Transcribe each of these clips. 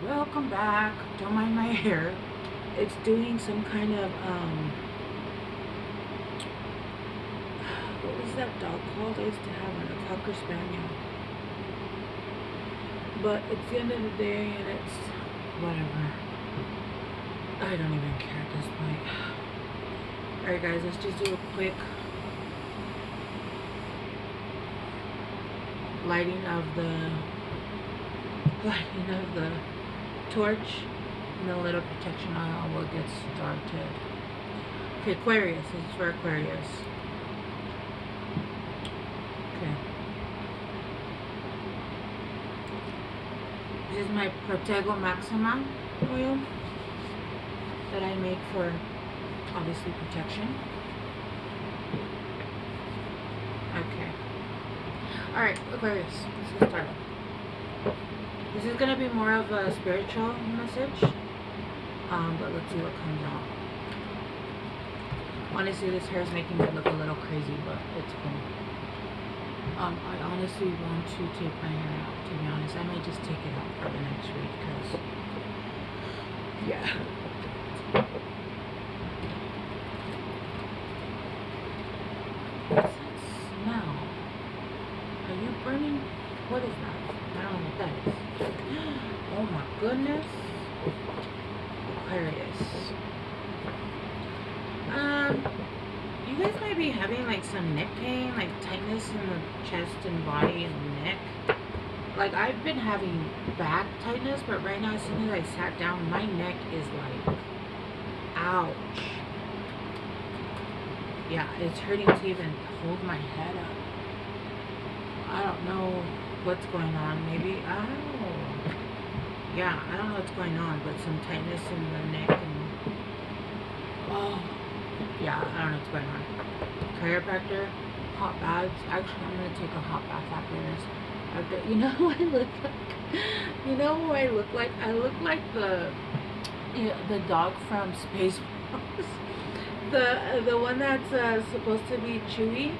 Welcome back. Don't mind my hair. It's doing some kind of what was that dog called? I used to have one, a Cocker Spaniel. But it's the end of the day and it's whatever. I don't even care at this point. Alright guys, let's just do a quick lighting of the torch and a little protection oil will get started. Okay, Aquarius. This is for Aquarius. Okay. This is my Protego Maxima oil that I make for obviously protection. Okay. Alright, Aquarius. Let's get started. This is going to be more of a spiritual message, but let's see what comes out. Honestly, this hair is making me look a little crazy, but it's cool. I honestly want to take my hair out, to be honest. I might just take it out for the next week, because, yeah. What's that smell? Are you burning? What is that? I don't know what that is. Oh my goodness. Aquarius. You guys might be having like some neck pain, like tightness in the chest and body and neck. Like I've been having back tightness, but right now as soon as I sat down, my neck is like, ouch. Yeah, it's hurting to even hold my head up. I don't know what's going on. Maybe, I don't know. Yeah, I don't know what's going on, but some tightness in the neck and, oh, yeah, I don't know what's going on. Chiropractor, hot baths. Actually, I'm going to take a hot bath after this. You know who I look like? You know who I look like? I look like the dog from Spaceballs. The one that's supposed to be Chewy.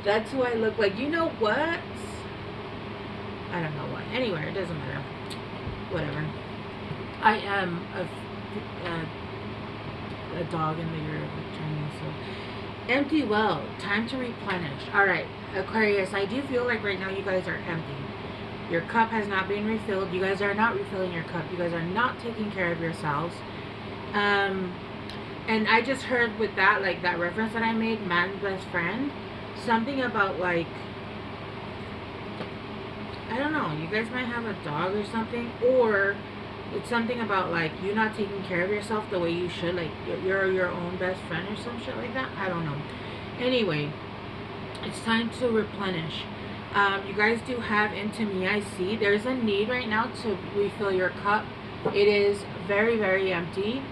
That's who I look like. You know what? I don't know what. Anyway, it doesn't matter. Whatever. I am a dog in the year of returning. So, empty well. Time to replenish. Alright, Aquarius, I do feel like right now you guys are empty. Your cup has not been refilled. You guys are not refilling your cup. You guys are not taking care of yourselves. And I just heard with that, like that reference that I made, man's best friend, something about like, I don't know, you guys might have a dog or something, or it's something about like you not taking care of yourself the way you should, like you're your own best friend or some shit like that. I don't know. Anyway, it's time to replenish. You guys do have, into me, I see there's a need right now to refill your cup. It is very, very empty.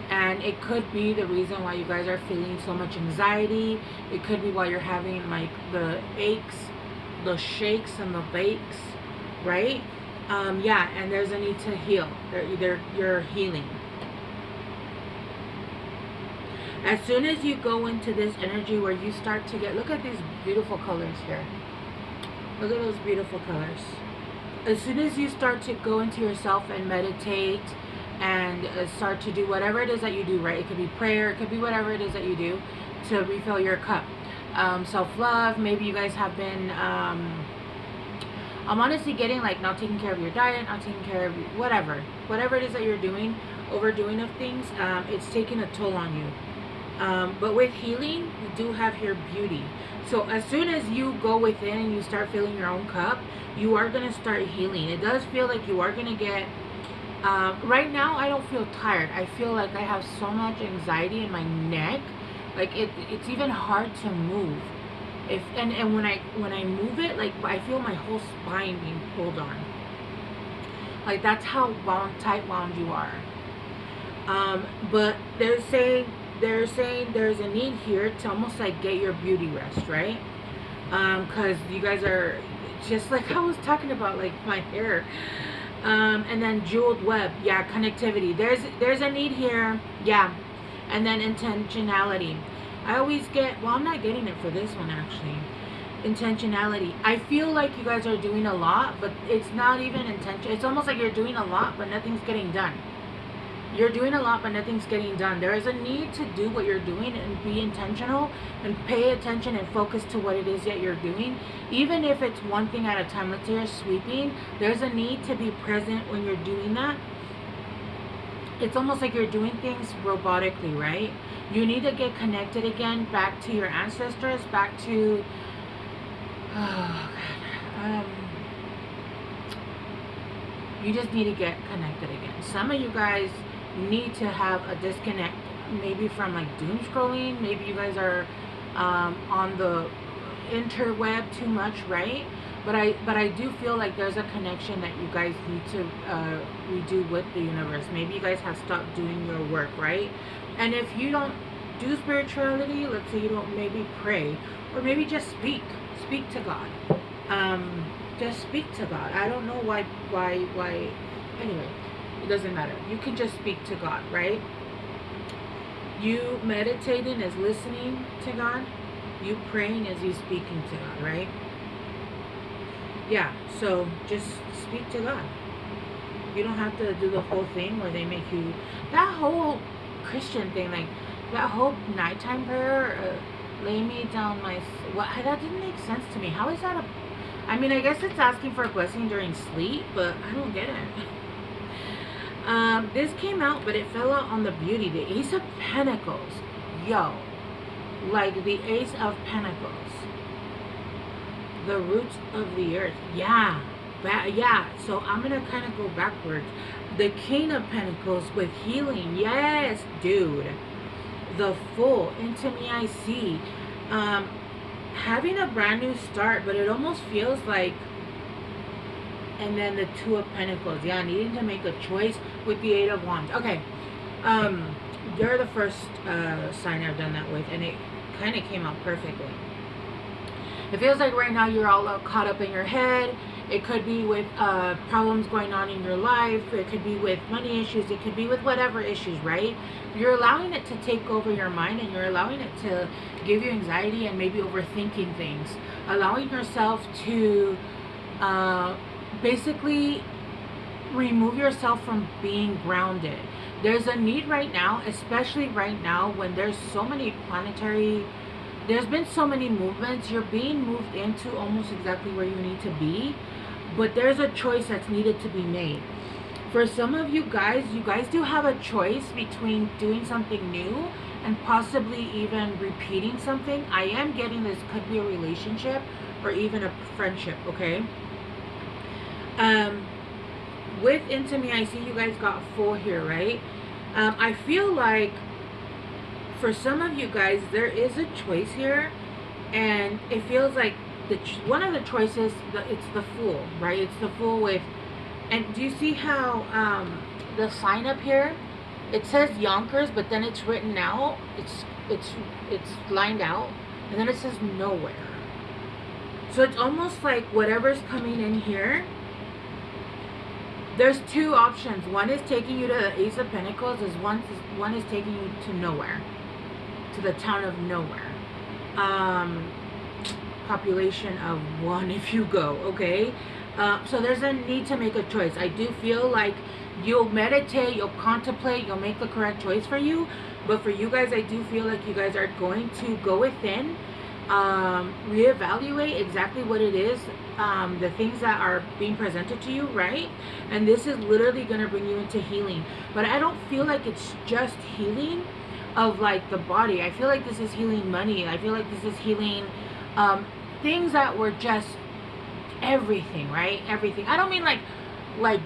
And it could be the reason why you guys are feeling so much anxiety. It could be why you're having like the aches, the shakes and the bakes, right? Yeah, and there's a need to heal. You're healing. As soon as you go into this energy where you start to get, look at these beautiful colors here. Look at those beautiful colors. As soon as you start to go into yourself and meditate, and start to do whatever it is that you do, right? It could be prayer, it could be whatever it is that you do to refill your cup. Self-love, maybe you guys have been, I'm honestly getting like not taking care of your diet, not taking care of whatever it is that you're doing, overdoing of things, it's taking a toll on you. But with healing, we do have here beauty. So as soon as you go within and you start filling your own cup, you are going to start healing. It does feel like you are going to get, right now I don't feel tired. I feel like I have so much anxiety in my neck, like it's even hard to move. And when I move it, like I feel my whole spine being pulled on. Like that's how tight wound you are. But they're saying there's a need here to almost like get your beauty rest, right? Because you guys are just like I was talking about, like my hair. And then jeweled web, yeah, connectivity. There's a need here, yeah. And then intentionality. I always get, well, I'm not getting it for this one actually. intentionality. I feel like you guys are doing a lot, but it's not even intention. It's almost like you're doing a lot, but nothing's getting done. You're doing a lot, but nothing's getting done. There is a need to do what you're doing and be intentional and pay attention and focus to what it is that you're doing. Even if it's one thing at a time, let's say you're sweeping, there's a need to be present when you're doing that. It's almost like you're doing things robotically, right? You need to get connected again, back to your ancestors, back to, oh God, you just need to get connected again. Some of you guys need to have a disconnect, maybe from like doom scrolling. Maybe you guys are on the interweb too much, right? But I do feel like there's a connection that you guys need to redo with the universe. Maybe you guys have stopped doing your work, right? And if you don't do spirituality, let's say you don't maybe pray, or maybe just speak to God. Just speak to God. I don't know why. Anyway, it doesn't matter. You can just speak to God, right? You meditating is listening to God. You praying is you speaking to God, right? Yeah, so just speak to God. You don't have to do the whole thing where they make you, that whole Christian thing, like that whole nighttime prayer, lay me down my, what, that didn't make sense to me. How is that I mean, I guess it's asking for a blessing during sleep, but I don't get it. This came out, but it fell out on the beauty, the Ace of Pentacles. Yo, like the Ace of Pentacles. The roots of the earth. Yeah. Yeah. So I'm going to kind of go backwards. The King of Pentacles with healing. Yes, dude. The Fool. Into me I see. Having a brand new start, but it almost feels like, and then the Two of Pentacles. Yeah, needing to make a choice with the Eight of Wands. Okay. You're the first sign I've done that with, and it kind of came out perfectly. It feels like right now you're all caught up in your head. It could be with problems going on in your life. It could be with money issues. It could be with whatever issues, right? You're allowing it to take over your mind, and you're allowing it to give you anxiety and maybe overthinking things. Allowing yourself to basically remove yourself from being grounded. There's a need right now, especially right now when there's so many planetary, there's been so many movements. You're being moved into almost exactly where you need to be, but there's a choice that's needed to be made. For some of you guys do have a choice between doing something new and possibly even repeating something. I am getting this could be a relationship or even a friendship, okay? With Into Me, I see you guys got Fool here, right? I feel like for some of you guys, there is a choice here, and it feels like one of the choices, it's the Fool, right? It's the Fool with, and do you see how the sign up here, it says Yonkers, but then it's written out, it's lined out, and then it says nowhere. So it's almost like whatever's coming in here, there's two options. One is taking you to the Ace of Pentacles, one is taking you to nowhere, to the town of nowhere. Population of 1 if you go, okay? So there's a need to make a choice. I do feel like you'll meditate, you'll contemplate, you'll make the correct choice for you. But for you guys, I do feel like you guys are going to go within, reevaluate exactly what it is, the things that are being presented to you, right? And this is literally going to bring you into healing. But I don't feel like it's just healing of like the body. I feel like this is healing money. I feel like this is healing things that were just everything, right? Everything. I don't mean like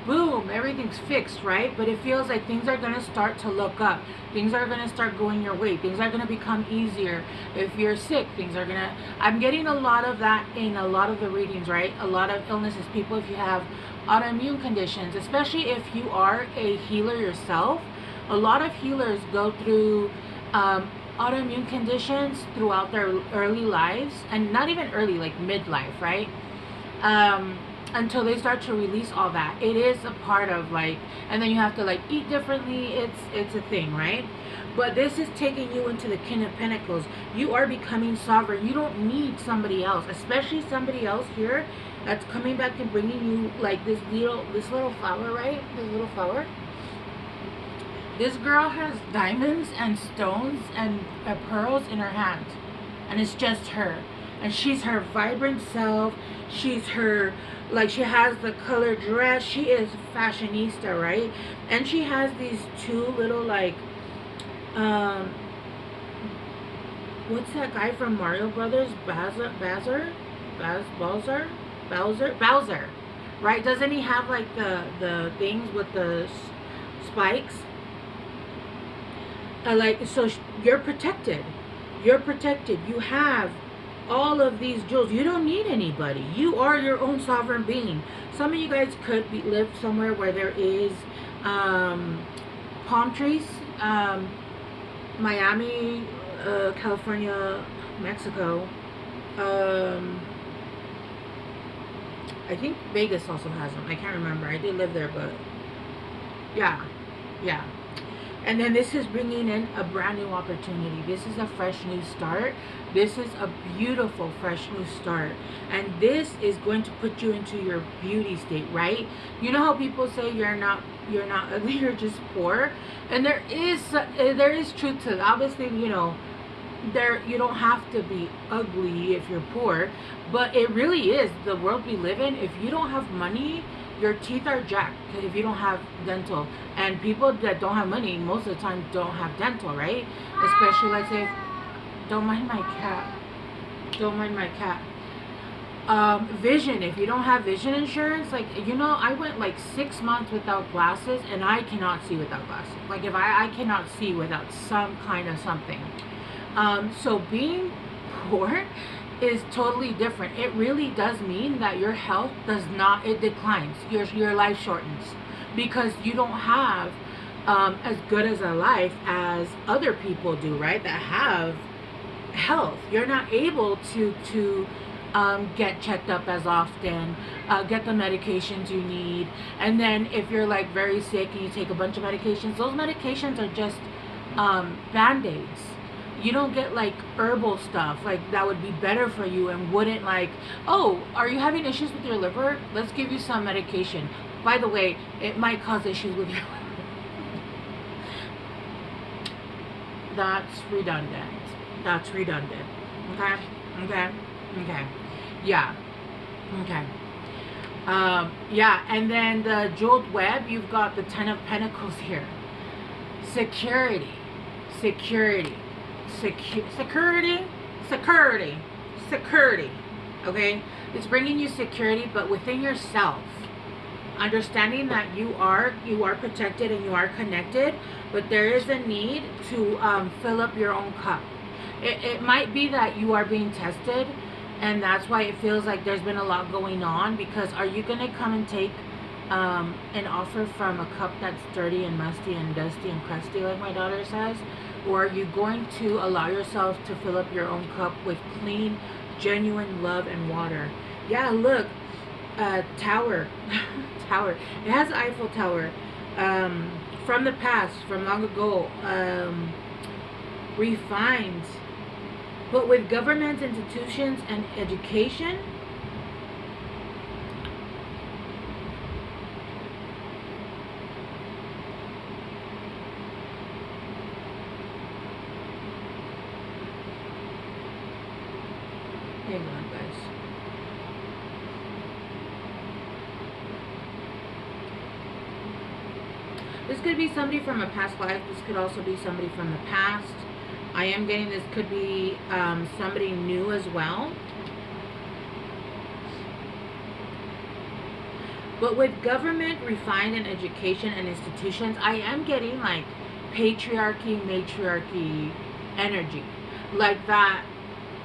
boom, everything's fixed, right? But it feels like things are going to start to look up. Things are going to start going your way. Things are going to become easier. If you're sick, things are going to, I'm getting a lot of that in a lot of the readings, right? A lot of illnesses. People, if you have autoimmune conditions, especially if you are a healer yourself, a lot of healers go through autoimmune conditions throughout their early lives, and not even early, like midlife, right? until they start to release all that. It is a part of like, and then you have to like eat differently. It's a thing, right? But this is taking you into the King of Pentacles. You are becoming sovereign. You don't need somebody else, especially somebody else here that's coming back and bringing you like this little flower, right? This little flower. This girl has diamonds and stones and pearls in her hand, and it's just her. And she's her vibrant self. She's her, like, she has the color dress. She is fashionista, right? And she has these two little like what's that guy from Mario Brothers? Bowser, right? Doesn't he have like the things with the spikes? Like, so you're protected. You're protected. You have all of these jewels. You don't need anybody. You are your own sovereign being. Some of you guys could live somewhere where there is palm trees. Miami, California, Mexico. I think Vegas also has them. I can't remember. I did live there, but yeah. And then this is bringing in a brand new opportunity. This is a fresh new start. This is a beautiful fresh new start. And this is going to put you into your beauty state, right? You know how people say you're not ugly, you're just poor? And there is truth to it. Obviously, you know, you don't have to be ugly if you're poor, but it really is the world we live in. If you don't have money, your teeth are jacked if you don't have dental. And people that don't have money most of the time don't have dental, right? Especially, let's say, don't mind my cat. Vision. If you don't have vision insurance, like, you know, I went like 6 months without glasses, and I cannot see without glasses. Like, if I cannot see without some kind of something. So being poor is totally different. It really does mean that your health it declines. Your life shortens because you don't have as good as a life as other people do, right? That have health. You're not able to get checked up as often, get the medications you need. And then if you're like very sick and you take a bunch of medications, those medications are just band-aids. You don't get like herbal stuff like that would be better for you and wouldn't like, oh, are you having issues with your liver? Let's give you some medication. By the way, it might cause issues with your liver. That's redundant. Okay. Yeah. Okay. Yeah, and then the jeweled web, you've got the 10 of Pentacles here. Security. Okay, it's bringing you security, but within yourself, understanding that you are protected and you are connected, but there is a need to fill up your own cup. It might be that you are being tested, and that's why it feels like there's been a lot going on, because are you going to come and take an offer from a cup that's dirty and musty and dusty and crusty, like my daughter says? Or are you going to allow yourself to fill up your own cup with clean, genuine love and water? Yeah, look, tower. Tower. It has Eiffel Tower. From the past, from long ago. Refined. But with government, institutions, and education, hang on, guys. This could be somebody from a past life. This could also be somebody from the past. I am getting this could be somebody new as well. But with government, refined, and education and institutions, I am getting like patriarchy, matriarchy energy. Like that.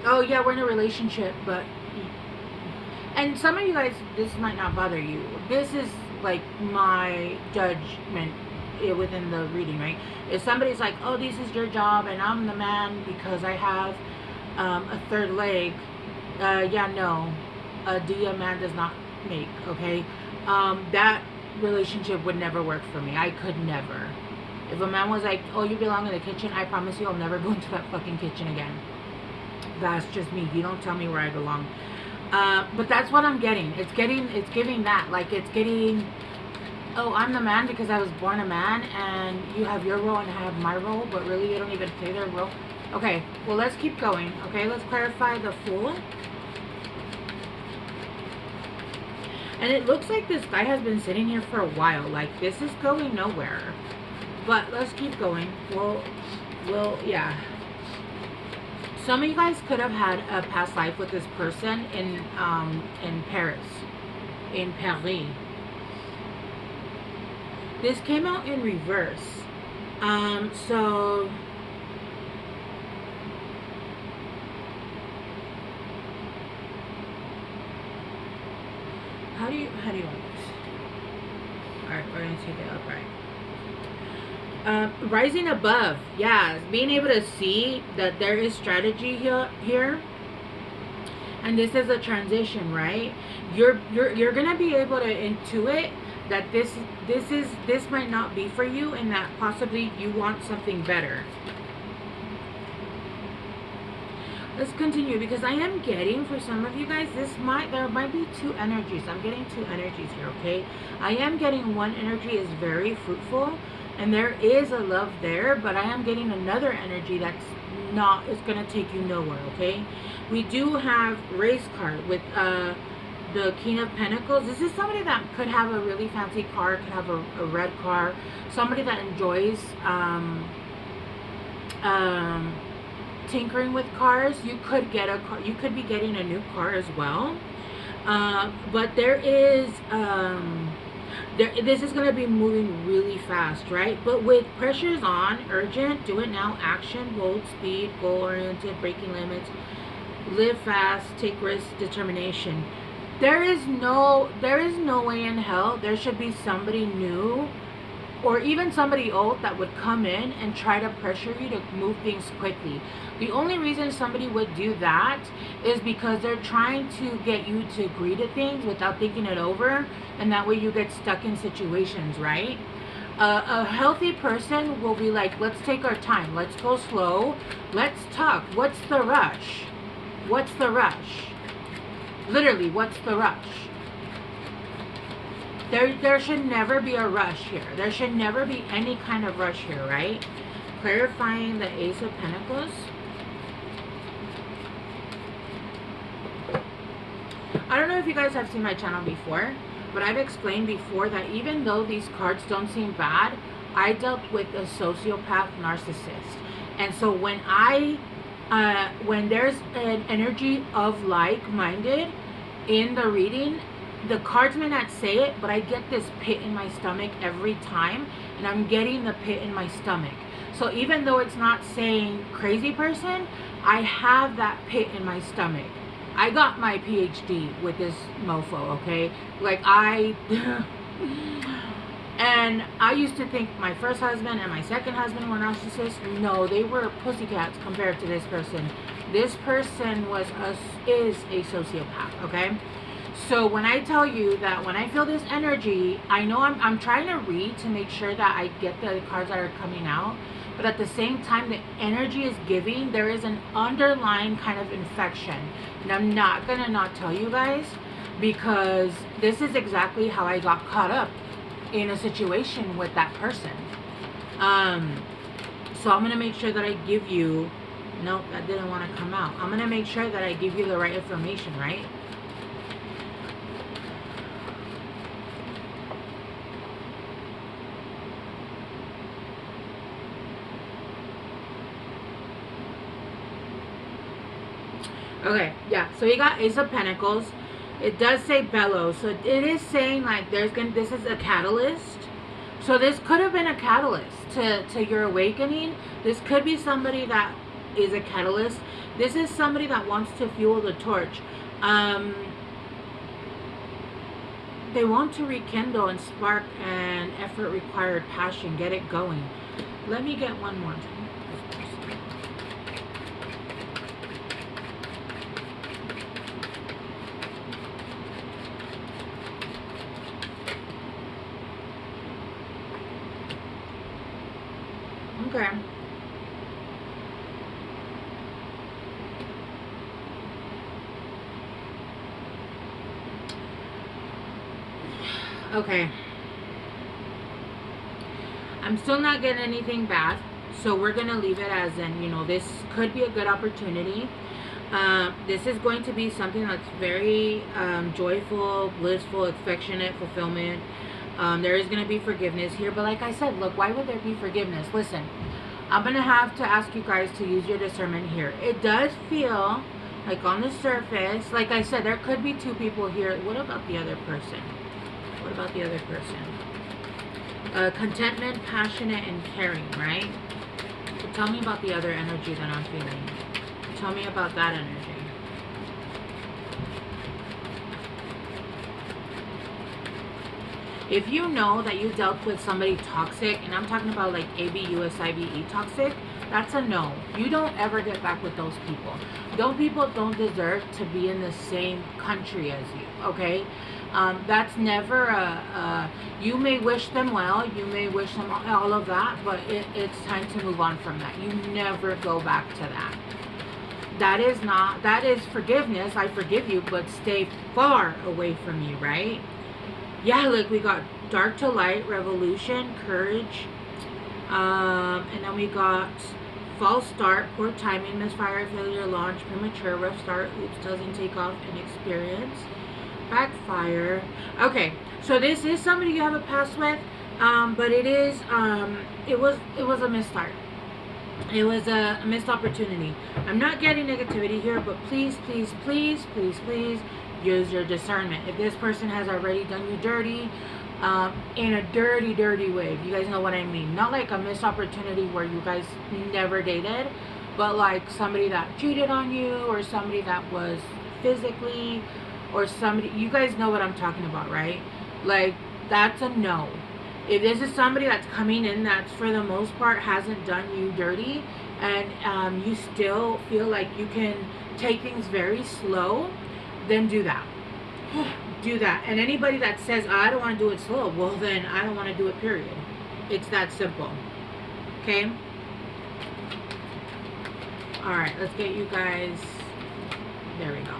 Oh yeah, we're in a relationship, but, and some of you guys, this might not bother you. This is like my judgment within the reading, right? If somebody's like, oh, this is your job and I'm the man because I have a third leg, yeah, no, a man does not make, okay? That relationship would never work for me. I could never. If a man was like, oh, you belong in the kitchen, I promise you I'll never go into that fucking kitchen again. That's just me. You don't tell me where I belong. But that's what I'm getting. It's giving that. Like, it's getting, oh, I'm the man because I was born a man, and you have your role and I have my role, but really you don't even play their role. Okay, well, let's keep going. Okay, let's clarify the Fool. And it looks like this guy has been sitting here for a while. Like, this is going nowhere. But let's keep going. Yeah. Some of you guys could have had a past life with this person in Paris. In Paris. This came out in reverse. So... How do you want this? Alright, we're going to take it upright. Rising above. Yeah, being able to see that there is strategy here. And this is a transition, right? You're going to be able to intuit that this might not be for you, and that possibly you want something better. Let's continue, because I am getting, for some of you guys, there might be two energies. I'm getting two energies here, okay? I am getting one energy is very fruitful, and there is a love there, but I am getting another energy that's not, it's going to take you nowhere, okay? We do have race card with the King of Pentacles. This is somebody that could have a really fancy car, could have a red car, somebody that enjoys tinkering with cars. You could get a car, you could be getting a new car as well, but there is this is going to be moving really fast, right? But with pressures on, urgent, do it now, action, bold, speed, goal oriented, breaking limits, live fast, take risks, determination. There is no way in hell there should be somebody new or even somebody old that would come in and try to pressure you to move things quickly. The only reason somebody would do that is because they're trying to get you to agree to things without thinking it over, and that way you get stuck in situations, right? A healthy person will be like, let's take our time, let's go slow, let's talk. What's the rush? What's the rush? Literally, what's the rush? There should never be a rush here. There should never be any kind of rush here, right? Clarifying the Ace of Pentacles. I don't know if you guys have seen my channel before, but I've explained before that even though these cards don't seem bad, I dealt with a sociopath narcissist. And so when there's an energy of like-minded in the reading, the cards may not say it, but I get this pit in my stomach every time, and I'm getting the pit in my stomach. So even though it's not saying crazy person, I have that pit in my stomach. I got my PhD with this mofo, okay? Like, and I used to think my first husband and my second husband were narcissists. No, they were pussycats compared to this person. This person is a sociopath, okay? So when I tell you that when I feel this energy, I know I'm trying to read to make sure that I get the cards that are coming out. But at the same time, the energy is giving. There is an underlying kind of infection. And I'm not going to not tell you guys, because this is exactly how I got caught up in a situation with that person. So I'm going to make sure that I give you... Nope, that didn't want to come out. I'm going to make sure that I give you the right information, right? Okay, yeah, so you got Ace of Pentacles. It does say bellows, so it is saying like this is a catalyst. So this could have been a catalyst to your awakening. This could be somebody that is a catalyst. This is somebody that wants to fuel the torch. They want to rekindle and spark an effort required passion, get it going. Let me get one more. Okay. Okay. I'm still not getting anything bad, so we're gonna leave it as in, you know, this could be a good opportunity. This is going to be something that's very joyful, blissful, affectionate, fulfillment. There is going to be forgiveness here, but like I said, look, why would there be forgiveness? Listen, I'm going to have to ask you guys to use your discernment here. It does feel like on the surface, like I said, there could be two people here. What about the other person? What about the other person? Contentment, passionate, and caring, right? So tell me about the other energy that I'm feeling. Tell me about that energy. If you know that you dealt with somebody toxic, and I'm talking about like ABUSIVE toxic, that's a no. You don't ever get back with those people. Those people don't deserve to be in the same country as you, okay? That's never you may wish them well, you may wish them all of that, but it's time to move on from that. You never go back to that. That is forgiveness. I forgive you, but stay far away from you, right? Yeah, like we got dark to light, revolution, courage, and then we got false start, poor timing, misfire, failure, launch, premature, rough start, oops, doesn't take off, inexperience, backfire. Okay, so this is somebody you have a past with, but it is it was a misstart. It was a missed opportunity. I'm not getting negativity here, but please, please, please, please, please use your discernment. If this person has already done you dirty, in a dirty, dirty way, if you guys know what I mean. Not like a missed opportunity where you guys never dated, but like somebody that cheated on you, or somebody that was physically, or somebody, you guys know what I'm talking about, right? Like, that's a no. If this is somebody that's coming in that for the most part hasn't done you dirty, and you still feel like you can take things very slow, then do that. Do that. And anybody that says, I don't want to do it slow, well then I don't want to do it, period. It's that simple. Okay? Alright, let's get you guys. There we go.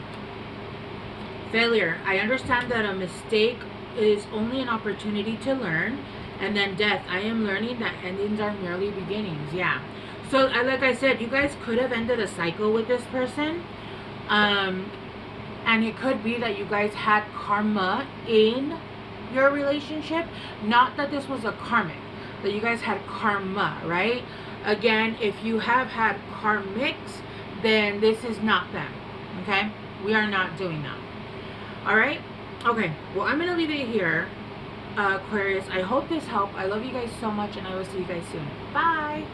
Failure. I understand that a mistake is only an opportunity to learn. And then death. I am learning that endings are merely beginnings. Yeah. So like I said, you guys could have ended a cycle with this person. And it could be that you guys had karma in your relationship. Not that this was a karmic. That you guys had karma, right? Again, if you have had karmics, then this is not them. Okay? We are not doing that. Alright? Okay. Well, I'm going to leave it here. Aquarius, I hope this helped. I love you guys so much, and I will see you guys soon. Bye.